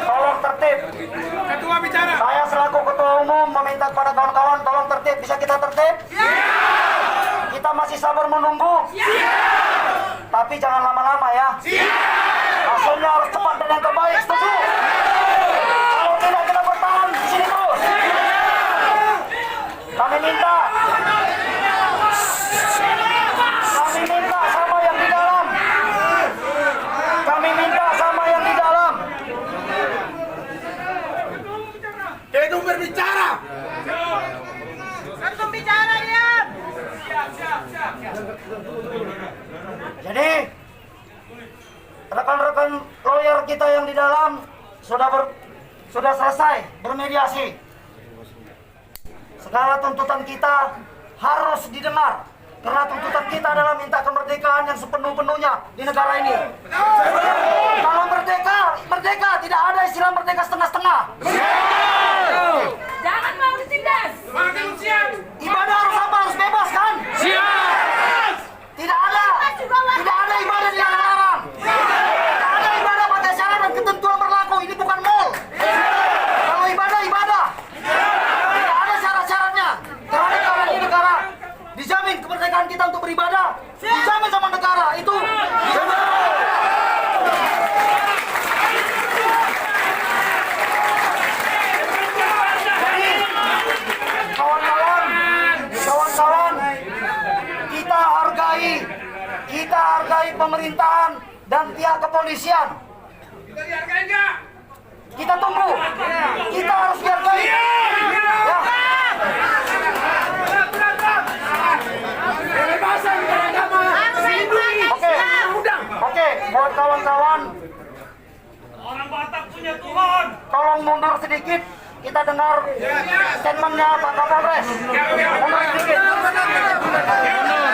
Tolong tertib. Ketua bicara. Saya selaku ketua umum meminta kepada kawan-kawan tolong tertib. Bisa kita tertib? Kita masih sabar menunggu. Tapi jangan lama-lama ya. Hasilnya harus cepat dan yang terbaik. Setuju? Kalau tidak kita bertahan di sini terus. Kami minta sama yang di dalam. Kami minta sama yang di dalam. Ketua berbicara. Ketua bicara ya. Jadi rekan-rekan lawyer kita yang di dalam sudah selesai bermediasi. Segala tuntutan kita harus didengar karena tuntutan kita adalah minta kemerdekaan yang sepenuh-penuhnya di negara ini. Kalau merdeka tidak ada istilah merdeka setengah-setengah. Jangan mau ditindas. Ibadah harus apa? Harus bebas kan? Tidak ada ibadah yang dilarang. Tidak ada ibadah pakai syarat dan ketentuan berlaku. Ini bukan mall. Kalau ibadah. Tidak ada syarat-syaratnya. Karena ini negara dijamin kemerdekaan kita untuk beribadah. Dijamin sama negara. Itu dijamin. Jadi kawan-kawan, kita hargai pemerintahan dan pihak kepolisian. Kita dihargai nggak? Kita tunggu. Kita harus dihargai. Ya. Oke, buat kawan-kawan, Orang Batak punya Tuhan. tolong mundur sedikit. Kita dengar statementnya Pak Kapolres. Mundur sedikit. Mundur.